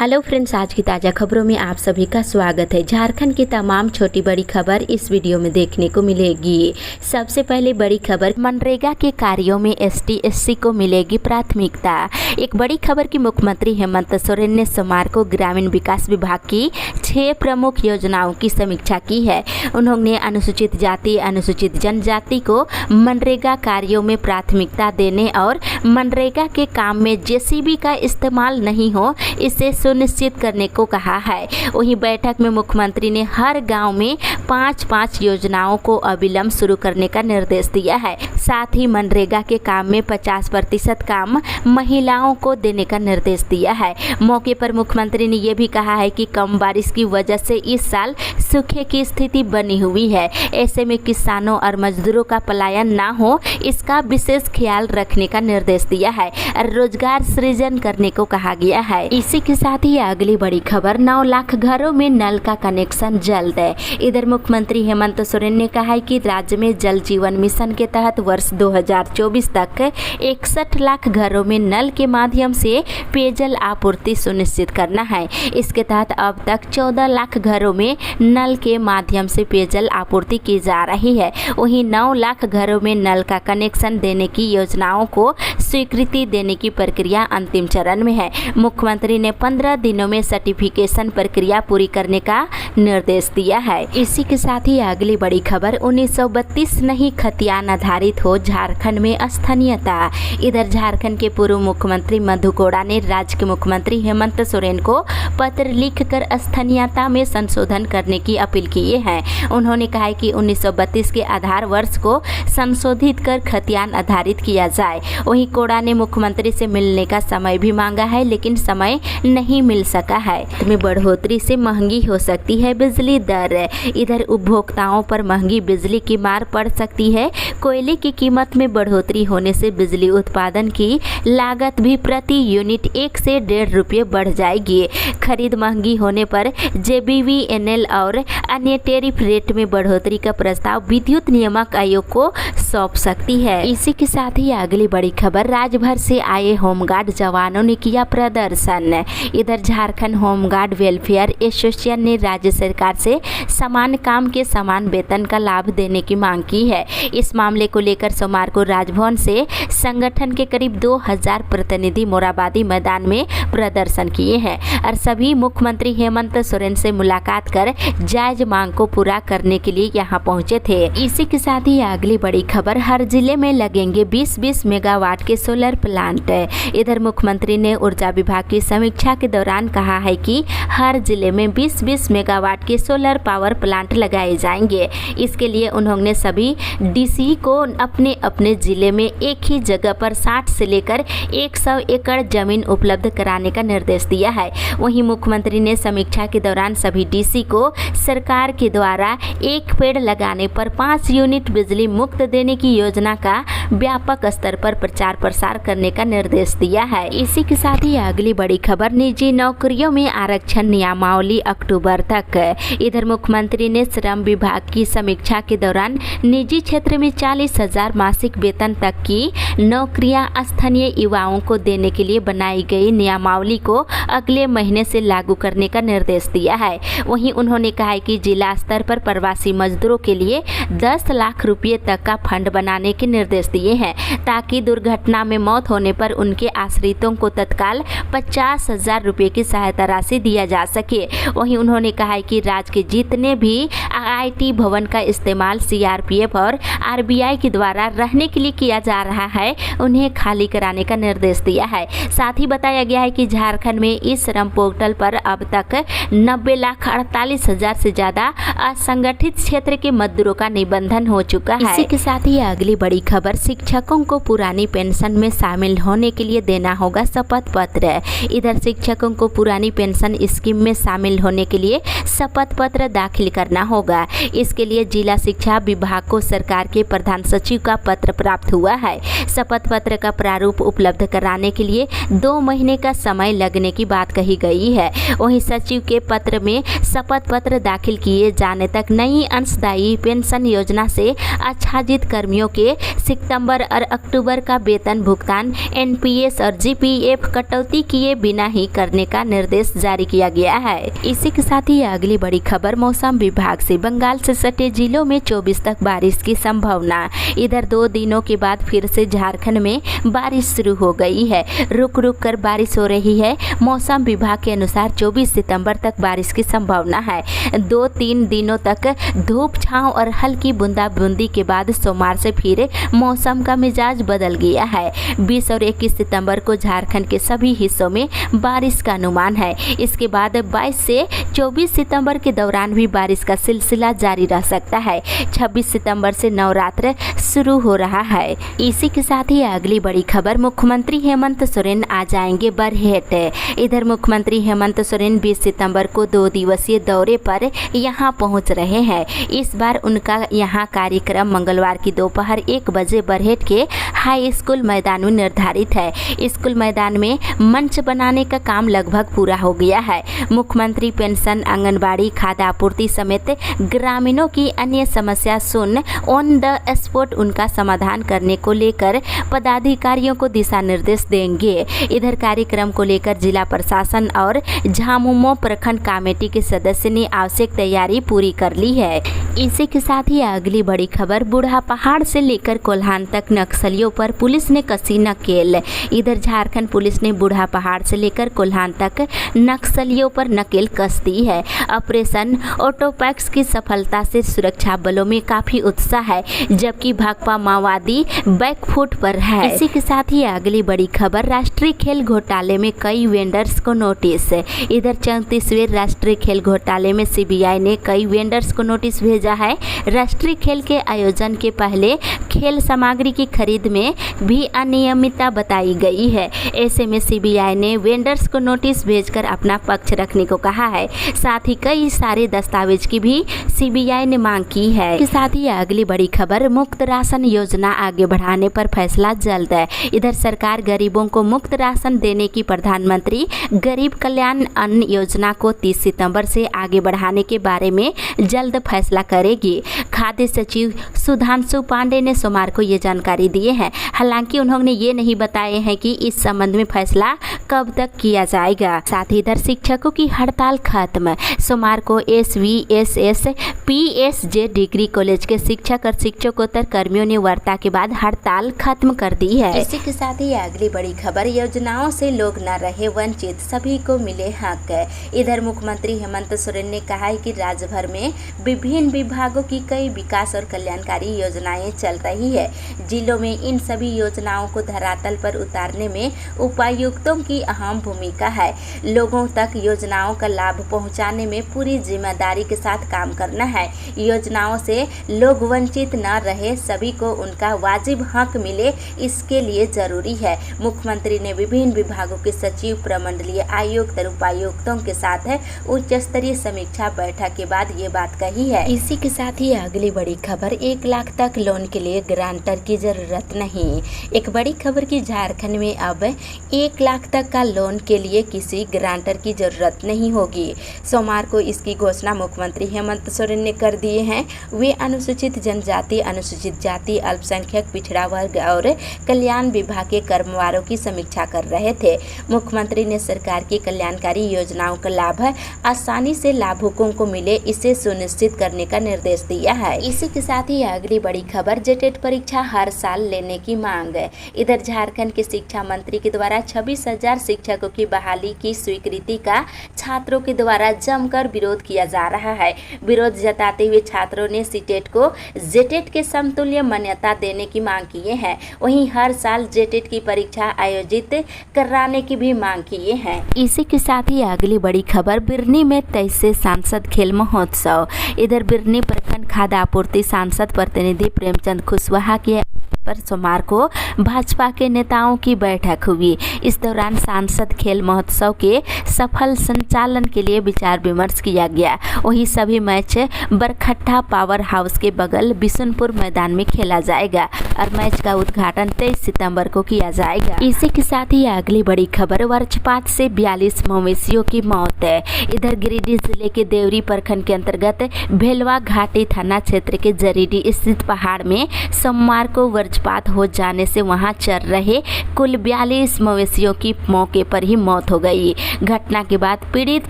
Hello friends, आज की ताज़ा खबरों में आप सभी का स्वागत है। झारखंड की तमाम छोटी बड़ी खबर इस वीडियो में देखने को मिलेगी। सबसे पहले बड़ी खबर, मनरेगा के कार्यों में ST/SC को मिलेगी प्राथमिकता। एक बड़ी खबर की मुख्यमंत्री हेमंत सोरेन ने सोमवार को ग्रामीण विकास विभाग की 6 प्रमुख योजनाओं की समीक्षा की है। उन्होंने अनुसूचित जाति, अनुसूचित जनजाति को मनरेगा कार्यों में प्राथमिकता देने और मनरेगा के काम में JCB का इस्तेमाल नहीं हो, इसे सुनिश्चित करने को कहा है। वहीं बैठक में मुख्यमंत्री ने हर गांव में 5-5 योजनाओं को अविलंब शुरू करने का निर्देश दिया है। साथ ही मनरेगा के काम में 50% काम महिलाओं को देने का निर्देश दिया है। मौके पर मुख्यमंत्री ने यह भी कहा है कि कम बारिश की वजह से इस साल सूखे की स्थिति बनी हुई है। ऐसे में किसानों और मजदूरों का पलायन ना हो, इसका विशेष ख्याल रखने का निर्देश दिया है। रोजगार सृजन करने को कहा गया है। इसी के साथ ही अगली बड़ी खबर, 9 लाख घरों में नल का कनेक्शन जल्द है। इधर मुख्यमंत्री हेमंत सोरेन ने कहा है कि राज्य में जल जीवन मिशन के तहत वर्ष 2024 तक 61 लाख घरों में नल के माध्यम से पेयजल आपूर्ति सुनिश्चित करना है। इसके तहत अब तक 14 लाख घरों में नल के माध्यम से पेयजल आपूर्ति की जा रही है। वहीं 9 लाख घरों में नल का कनेक्शन देने की योजनाओं को स्वीकृति देने की प्रक्रिया अंतिम चरण में है। मुख्यमंत्री ने 15 दिनों में सर्टिफिकेशन प्रक्रिया पूरी करने का निर्देश दिया है। इसी के साथ ही अगली बड़ी खबर, 1932 नहीं खतियान आधारित हो झारखंड में स्थानीयता। इधर झारखंड के पूर्व मुख्यमंत्री मधु कोड़ा ने राज्य के मुख्यमंत्री हेमंत सोरेन को पत्र लिखकर स्थानीयता में संशोधन करने की अपील की है। उन्होंने कहा है कि 1932 के आधार वर्ष को संशोधित कर खतियान आधारित किया जाए। वहीं कोड़ा ने मुख्यमंत्री से मिलने का समय भी मांगा है, लेकिन समय नहीं मिल सका है। में बढ़ोतरी से महंगी हो सकती है बिजली दर। इधर उपभोक्ताओं पर महंगी बिजली की मार पड़ सकती है। कोयले की कीमत में बढ़ोतरी होने से बिजली उत्पादन की लागत भी प्रति यूनिट 1 से 1.5 रुपये बढ़ जाएगी। खरीद महंगी होने पर JBVNL और अन्य टैरिफ रेट में बढ़ोतरी का प्रस्ताव विद्युत नियामक आयोग को सौंप सकती है। इसी के साथ ही अगली बड़ी खबर, राज्य भर से आए होमगार्ड जवानों ने किया प्रदर्शन। इधर झारखंड होमगार्ड वेलफेयर एसोसिएशन ने राज्य सरकार से समान काम के समान वेतन का लाभ देने की मांग की है। इस मामले को लेकर सोमवार को राजभवन से संगठन के करीब 2000 प्रतिनिधि मोराबादी मैदान में प्रदर्शन किए हैं और सभी मुख्यमंत्री हेमंत सोरेन से मुलाकात कर जायज मांग को पूरा करने के लिए यहां पहुंचे थे। इसी के साथ ही अगली बड़ी खबर, हर जिले में लगेंगे 20-20 मेगावाट के सोलर प्लांट। इधर मुख्यमंत्री ने ऊर्जा विभाग की समीक्षा के दौरान कहा है कि हर जिले में 20-20 मेगावाट के सोलर पावर प्लांट लगाए जाएंगे। इसके लिए उन्होंने सभी DC को अपने अपने जिले में एक ही जगह पर 60 से लेकर 100 एकड़ जमीन उपलब्ध कराने का निर्देश दिया है। वहीं मुख्यमंत्री ने समीक्षा के दौरान सभी DC को सरकार के द्वारा एक पेड़ लगाने पर 5 यूनिट बिजली मुफ्त देने की योजना का व्यापक स्तर पर प्रचार प्रसार करने का निर्देश दिया है। इसी के साथ ही अगली बड़ी खबर, निजी नौकरियों में आरक्षण नियमावली अक्टूबर तक। इधर मुख्यमंत्री ने श्रम विभाग की समीक्षा के दौरान निजी क्षेत्र में 40,000 मासिक वेतन तक की नौकरियां स्थानीय युवाओं को देने के लिए बनाई गई नियमावली को अगले महीने से लागू करने का निर्देश दिया है। वहीं उन्होंने कहा है कि जिला स्तर पर प्रवासी मजदूरों के लिए 10 लाख रुपये तक का फंड बनाने के निर्देश दिए हैं, ताकि दुर्घटना में मौत होने पर उनके आश्रितों को तत्काल 50,000 रुपये की सहायता राशि दिया जा सके। वहीं उन्होंने कहा है कि राज्य के जितने भी IIT भवन का इस्तेमाल CRPF और RBI के द्वारा रहने के लिए किया जा रहा है, उन्हें खाली कराने का निर्देश दिया है। साथ ही बताया गया है कि झारखंड में इस श्रम पोर्टल पर अब तक 90,48,000 से ज्यादा असंगठित क्षेत्र के मजदूरों का निबंधन हो चुका है। इसी के साथ ही अगली बड़ी खबर, शिक्षकों को पुरानी पेंशन में शामिल होने के लिए देना होगा शपथ पत्र। इधर शिक्षकों को पुरानी पेंशन स्कीम में शामिल होने के लिए शपथ पत्र दाखिल करना होगा। इसके लिए जिला शिक्षा विभाग को सरकार के प्रधान सचिव का पत्र प्राप्त हुआ है। शपथ पत्र का प्रारूप उपलब्ध कराने के लिए 2 महीने का समय लगने की बात कही गई है। वहीं सचिव के पत्र में शपथ पत्र दाखिल किए जाने तक नई अंशदायी पेंशन योजना से आच्छादित कर्मियों के सितंबर और अक्टूबर का वेतन भुगतान एनपीएस और जीपीएफ कटौती किए बिना ही करने का निर्देश जारी किया गया है। इसी के साथ ही अगली बड़ी खबर मौसम विभाग से। बंगाल से सटे जिलों में 24 तक बारिश की संभावना। इधर 2 दिनों के बाद फिर से झारखंड में बारिश शुरू हो गई है। रुक रुक कर बारिश हो रही है। मौसम विभाग के अनुसार 24 सितंबर तक बारिश की संभावना है। 2-3 दिनों तक धूप छांव और हल्की बूंदाबूंदी के बाद सोमवार से फिर मौसम का मिजाज बदल गया है। 20 और 21 सितंबर को झारखंड के सभी हिस्सों में बारिश का अनुमान है। इसके बाद 22 से 24 सितंबर के दौरान भी बारिश का सिलसिला जारी रह सकता है। 26 सितंबर से नवरात्र शुरू हो रहा है। इसी के साथ ही अगली बड़ी खबर मुख्यमंत्री हेमंत सोरेन आ जाएंगे बरहेट। इधर मुख्यमंत्री हेमंत सोरेन 20 सितंबर को 2 दिवसीय दौरे पर यहां पहुंच रहे हैं। इस बार उनका यहां कार्यक्रम मंगलवार की दोपहर 1 बजे बरहेट के हाई स्कूल मैदान में निर्धारित है। स्कूल मैदान में मंच बनाने का काम लगभग पूरा हो गया है। मुख्यमंत्री पेंशन, आंगनबाड़ी, खाद्य आपूर्ति समेत ग्रामीणों की अन्य समस्या सुन ऑन द स्पॉट उनका समाधान करने को लेकर पदाधिकारियों को दिशा निर्देश देंगे। इधर कार्यक्रम को लेकर जिला प्रशासन और झामुमो प्रखंड कमेटी के सदस्य ने आवश्यक तैयारी पूरी कर ली है। इसी के साथ ही अगली बड़ी खबर बूढ़ा पहाड़ से लेकर कोल्हान तक नक्सलियों पर पुलिस ने कसी नकेल। इधर झारखंड पुलिस ने बूढ़ा पहाड़ से लेकर कोल्हान तक नक्सलियों पर नकेल कस दी है। ऑपरेशन ऑटोपैक्स की सफलता से सुरक्षा बलों में काफी उत्साह है, जबकि भाकपा माओवादी बैकफुट पर है। इसी के साथ ही अगली बड़ी खबर राष्ट्रीय खेल घोटाले में कई वेंडर्स को नोटिस। इधर 34वें राष्ट्रीय खेल घोटाले में सीबीआई ने कई वेंडर्स को नोटिस भेजा है। राष्ट्रीय खेल के आयोजन के पहले खेल सामग्री की खरीद में भी अनियमितता बताई गई है। ऐसे में सीबीआई ने वेंडर्स को नोटिस भेजकर अपना पक्ष रखने को कहा है। साथ ही कई सारे दस्तावेज की भी सीबीआई ने मांग की है। इसके साथ ही अगली बड़ी खबर मुफ्त राशन योजना आगे बढ़ाने पर फैसला जल्द है। इधर सरकार गरीबों को मुफ्त राशन देने की प्रधानमंत्री गरीब कल्याण अन्न योजना को 30 सितंबर से आगे बढ़ाने के बारे में जल्द फैसला करेगी। खाद्य सचिव सुधांशु पांडे ने सोमवार को ये जानकारी दी है। हालांकि उन्होंने ये नहीं बताए हैं कि इस संबंध में फैसला कब तक किया जाएगा। साथ ही इधर शिक्षकों की हड़ताल खत्म। सोमवार को SVSS PSJ डिग्री कॉलेज के शिक्षक और शिक्षकोत्तर कर्मियों ने वार्ता के बाद हड़ताल खत्म कर दी है। इसी के साथ ही अगली बड़ी खबर योजनाओं से लोग न रहे वंचित, सभी को मिले हक। इधर मुख्यमंत्री हेमंत सोरेन ने कहा है कि राज्य भर में विभिन्न विभागों की कई विकास और कल्याणकारी योजनाएं चल रही है। जिलों में इन सभी योजनाओं को धरातल पर उतारने में उपायुक्तों की अहम भूमिका है। लोगों तक योजनाओं का लाभ पहुंचाने में पूरी जिम्मेदारी के साथ काम करना है। योजनाओं से लोग वंचित न रहे, सभी को उनका वाजिब हक मिले, इसके लिए जरूरी है। मुख्यमंत्री ने विभिन्न विभागों के सचिव, प्रमंडलीय आयुक्त और उपायुक्तों के साथ उच्च स्तरीय समीक्षा बैठक के बाद ये बात कही है। इसी के साथ ही अगली बड़ी खबर 1 लाख तक लोन के लिए गारंटर की जरूरत नहीं। एक बड़ी खबर की झारखंड में अब 1 लाख तक का लोन के लिए किसी गारंटर की जरूरत नहीं होगी। सोमवार को इसकी घोषणा मुख्यमंत्री हेमंत सोरेन ने कर दिए हैं। वे अनुसूचित जनजाति, अनुसूचित जाति, अल्पसंख्यक, पिछड़ा वर्ग और कल्याण विभाग के कर्मचारियों की समीक्षा कर रहे थे। मुख्यमंत्री ने सरकार की कल्याणकारी योजनाओं का लाभ आसानी से लाभुकों को मिले, इसे सुनिश्चित करने का निर्देश दिया है। इसी के साथ ही अगली बड़ी खबर जेटेट परीक्षा हर साल लेने की मांग। इधर झारखंड के शिक्षा मंत्री के द्वारा 26,000 शिक्षकों की बहाली की स्वीकृति का छात्रों के द्वारा जमकर विरोध किया जा रहा है। विरोध जताते हुए छात्रों ने सीटेट को जेटेट के समतुल्य मान्यता देने की मांग किए हैं। वहीं हर साल जेटेट की परीक्षा आयोजित कराने की भी मांग किए हैं। इसी के साथ ही अगली बड़ी खबर बिरनी में 23 सांसद खेल महोत्सव। इधर बिरनी प्रखंड खाद्य आपूर्ति सांसद प्रतिनिधि प्रेमचंद कुशवाहा के पर सोमवार को भाजपा के नेताओं की बैठक हुई। इस दौरान सांसद खेल महोत्सव के सफल संचालन के लिए विचार विमर्श किया गया। वहीं सभी मैच बरखट्टा पावर हाउस के बगल बिशुनपुर मैदान में खेला जाएगा। और मैच का उद्घाटन 23 सितंबर को किया जाएगा। इसी के साथ ही अगली बड़ी खबर, वज्रपात से 42 मवेशियों की मौत है। इधर गिरिडीह जिले के देवरी प्रखंड के अंतर्गत भेलवा घाटी थाना क्षेत्र के जरीडी स्थित पहाड़ में सोमवार को वज्रपात हो जाने से वहां चर रहे कुल 42 मवेशियों की मौके पर ही मौत हो गई। घटना के बाद पीड़ित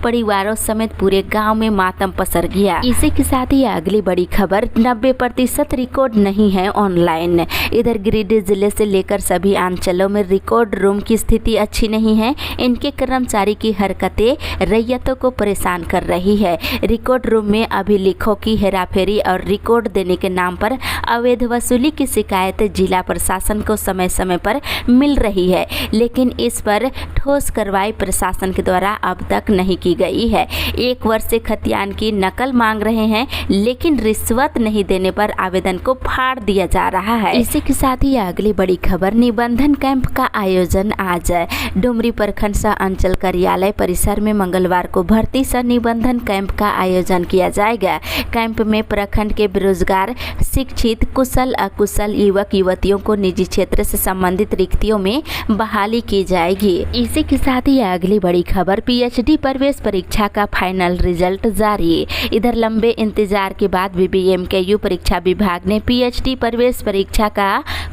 परिवारों समेत पूरे गांव में मातम पसर गया। इसी के साथ ही अगली बड़ी खबर, 90% रिकॉर्ड नहीं है ऑनलाइन। इधर गिरिडीह जिले से लेकर सभी अंचलों में रिकॉर्ड रूम की स्थिति अच्छी नहीं है। इनके कर्मचारी की हरकतें रैयतों को परेशान कर रही है। रिकॉर्ड रूम में अभिलेखों की हेराफेरी और रिकॉर्ड देने के नाम पर अवैध वसूली की शिकायत जिला प्रशासन को समय समय पर मिल रही है, लेकिन इस पर ठोस कार्रवाई प्रशासन के द्वारा अब तक नहीं की गई है। 1 वर्ष से खतियान की नकल मांग रहे हैं, लेकिन रिश्वत नहीं देने पर आवेदन को फाड़ दिया जा रहा है। इसी के साथ ही अगली बड़ी खबर, निबंधन कैंप का आयोजन आज डुमरी प्रखंड सह अंचल कार्यालय परिसर में मंगलवार को भर्ती सह निबंधन कैंप का आयोजन किया जाएगा। कैंप में प्रखंड के बेरोजगार, शिक्षित, कुशल अकुशल युवक युवतियों को निजी क्षेत्र से संबंधित रिक्तियों में बहाली की जाएगी। इसी के साथ ही अगली बड़ी खबर, पीएचडी प्रवेश परीक्षा का फाइनल रिजल्ट जारी। इधर लंबे इंतजार के बाद बीबीएमकेयू परीक्षा विभाग ने पीएचडी प्रवेश परीक्षा का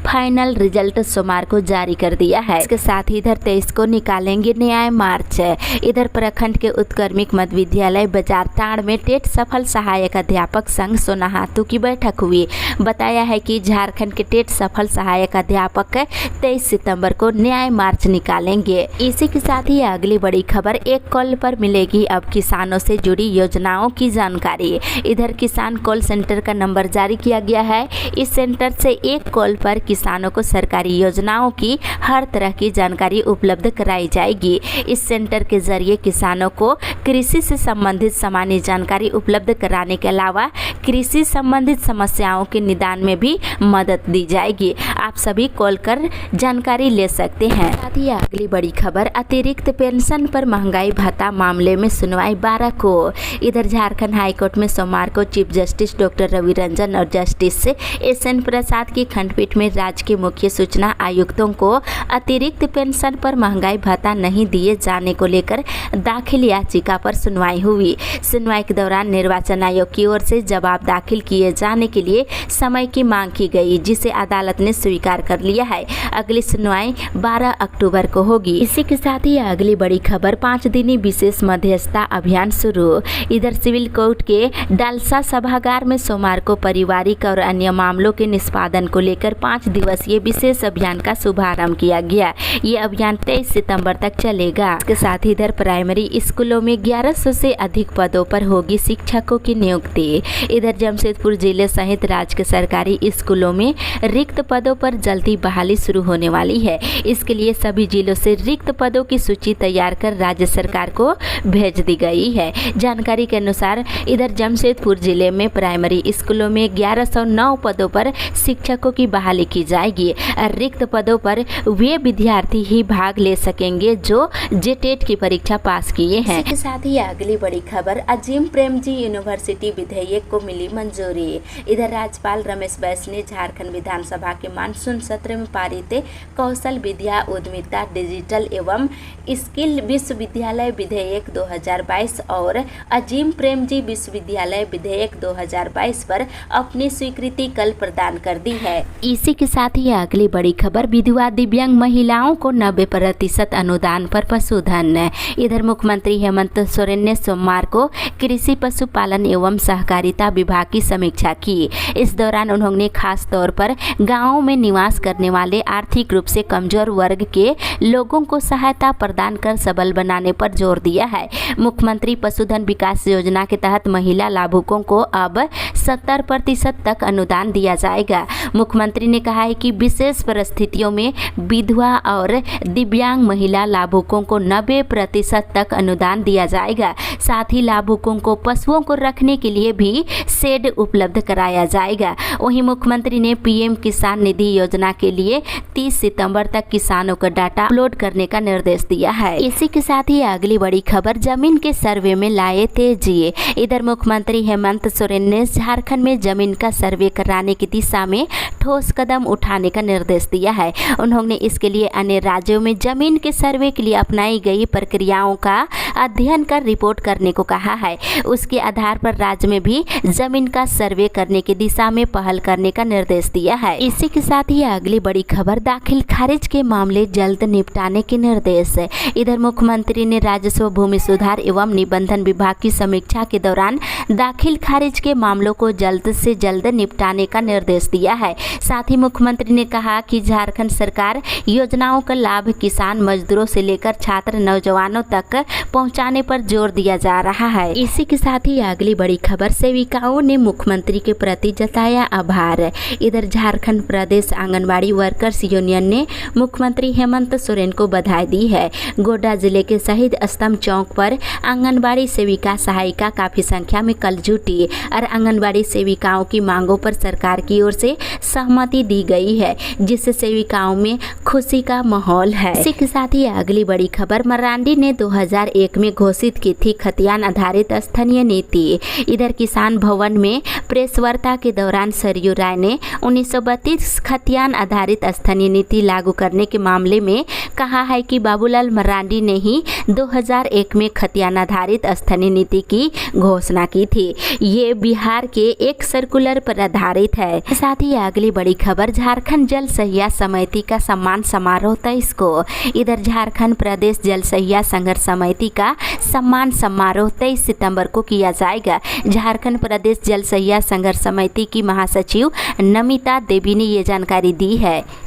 फाइनल रिजल्ट सोमवार को जारी कर दिया है। इसके साथ ही इधर 23 को निकालेंगे न्याय मार्च। इधर प्रखंड के उत्क्रमिक मध्य विद्यालय बाजार टाड़ में टेट सफल सहायक अध्यापक संघ सोनाहातू की बैठक हुई। बताया है कि झारखंड के टेट सफल सहायक अध्यापक 23 सितंबर को न्याय मार्च निकालेंगे। इसी के साथ ही अगली बड़ी खबर, एक कॉल पर मिलेगी अब किसानों से जुड़ी योजनाओं की जानकारी। इधर किसान कॉल सेंटर का नंबर जारी किया गया है। इस सेंटर से एक कॉल पर किसानों को सरकारी योजनाओं की हर तरह की जानकारी उपलब्ध कराई जाएगी। इस सेंटर के जरिए किसानों को कृषि से संबंधित सामान्य जानकारी उपलब्ध कराने के अलावा कृषि संबंधित समस्याओं के निदान में भी मदद दी जाएगी। आप सभी कॉल कर जानकारी ले सकते हैं। साथ ही अगली बड़ी खबर, अतिरिक्त पेंशन पर महंगाई भत्ता मामले में सुनवाई 12 को। इधर झारखंड हाईकोर्ट में सोमवार को chief justice doctor Ravi Ranjan और जस्टिस एसएन प्रसाद की खंडपीठ में राज्य के मुख्य सूचना आयुक्तों को अतिरिक्त पेंशन पर महंगाई भत्ता नहीं दिए जाने को लेकर दाखिल याचिका पर सुनवाई हुई। सुनवाई के दौरान निर्वाचन आयोग की ओर से जवाब दाखिल किए जाने के लिए समय की मांग की गई, जिसे अदालत ने स्वीकार कर लिया है। अगली सुनवाई 12 अक्टूबर को होगी। इसी के साथ ही अगली बड़ी खबर, 5 दिनी विशेष मध्यस्थता अभियान शुरू। इधर सिविल कोर्ट के डालसा सभागार में सोमवार को पारिवारिक और अन्य मामलों के निष्पादन को लेकर 5 दिवसीय विशेष अभियान का शुभारंभ किया गया। ये अभियान 23 सितंबर तक चलेगा। इसके साथ ही इधर प्राइमरी स्कूलों में 1100 से अधिक पदों पर होगी शिक्षकों की नियुक्ति। इधर जमशेदपुर जिले सहित राज्य के सरकारी स्कूलों में रिक्त पदों पर जल्दी बहाली शुरू होने वाली है। इसके लिए सभी जिलों से रिक्त पदों की सूची तैयार कर राज्य सरकार को भेज दी गई है। जानकारी के अनुसार इधर जमशेदपुर जिले में प्राइमरी स्कूलों में 1109 पदों पर शिक्षकों की बहाली की जाएगी। रिक्त पदों पर वे विद्यार्थी ही भाग ले सकेंगे जो जेटेट की परीक्षा पास किए हैं। इसके साथ ही अगली बड़ी खबर, अजीम प्रेमजी यूनिवर्सिटी विधेयक को मिली मंजूरी। इधर राज्यपाल रमेश बैस ने झारखंड विधानसभा के मानसून सत्र में पारित कौशल विद्या उद्यमिता डिजिटल एवं स्किल विश्वविद्यालय विधेयक 2022 और अजीम प्रेमजी विश्वविद्यालय विधेयक 2022 पर अपनी स्वीकृति कल प्रदान कर दी है। इसी के साथ ही अगली बड़ी खबर, विधवा दिव्यांग महिलाओं को 90% अनुदान पर पशुधन। इधर मुख्यमंत्री हेमंत सोरेन ने सोमवार को कृषि पशुपालन एवं सहकारिता विभाग की समीक्षा की। इस दौरान उन्होंने खास तौर पर गाँवों में निवास करने वाले आर्थिक रूप से कमजोर वर्ग के लोगों को सहायता प्रदान कर सबल बनाने पर जोर दिया है। मुख्यमंत्री पशुधन विकास योजना के तहत महिला लाभुकों को अब 70% तक अनुदान दिया जाएगा। मुख्यमंत्री ने कहा है कि विशेष परिस्थितियों में विधवा और दिव्यांग महिला लाभुकों को 90% तक अनुदान दिया जाएगा। साथ ही लाभुकों को पशुओं को रखने के लिए भी शेड उपलब्ध कराया जाएगा। वहीं मुख्यमंत्री ने पीएम किसान निधि योजना के लिए 30 सितंबर तक किसानों का डाटा अपलोड करने का निर्देश दिया है। इसी के साथ ही अगली बड़ी खबर, जमीन के सर्वे में लाए तेजी। इधर मुख्यमंत्री हेमंत सोरेन ने झारखंड में जमीन का सर्वे कराने की दिशा में ठोस कदम उठाने का निर्देश दिया है। उन्होंने इसके लिए अन्य राज्यों में जमीन के सर्वे के लिए अपनाई गई प्रक्रियाओं का अध्ययन कर रिपोर्ट करने को कहा है। उसके आधार पर राज्य में भी जमीन का सर्वे करने की दिशा में पहल करने का निर्देश दिया है। इसी के साथ ही अगली बड़ी खबर, दाखिल खारिज के मामले जल्द निपटाने के निर्देश। इधर मुख्यमंत्री ने राजस्व, भूमि सुधार एवं निबंधन विभाग की समीक्षा के दौरान दाखिल खारिज के मामलों को जल्द से जल्द निपटाने का निर्देश दिया है। साथ ही मुख्यमंत्री ने कहा कि झारखंड सरकार योजनाओं का लाभ किसान, मजदूरों से लेकर छात्र, नौजवानों तक पहुंचाने पर जोर दिया जा रहा है। इसी के साथ ही अगली बड़ी खबर, सेविकाओं ने मुख्यमंत्री के प्रति जताया आभार। इधर झारखंड प्रदेश आंगनबाड़ी वर्कर्स यूनियन ने मुख्यमंत्री हेमंत सोरेन को बधाई दी है। गोड्डा जिले के शहीद स्तंभ चौक पर आंगनबाड़ी सेविका सहायिका काफी संख्या में कल जुटी और आंगनबाड़ी सेविकाओं की मांगों पर सरकार की ओर से सहमति दी गई है, जिससे सेविकाओं में खुशी का माहौल है। इसी के साथ ही अगली बड़ी खबर, मरांडी ने 2001 में घोषित की थी खतियान आधारित स्थानीय नीति। इधर किसान भवन में प्रेस वार्ता के दौरान सरयू राय ने 1932 खतियान आधारित स्थानीय नीति लागू करने के मामले में कहा है कि बाबूलाल मरांडी ने ही 2001 में खतियान आधारित स्थानीय नीति की घोषणा की थी। ये बिहार के एक सर्कुलर पर आधारित है। साथ ही अगली बड़ी खबर, झारखंड जल सहिया समिति का सम्मान समारोह 23 को। इधर झारखंड प्रदेश जल सहिया संघर्ष समिति का सम्मान समारोह 23 सितंबर को किया जाएगा। झारखंड प्रदेश जल सहिया संघर्ष समिति की महासचिव नमिता देवी ने ये जानकारी दी है।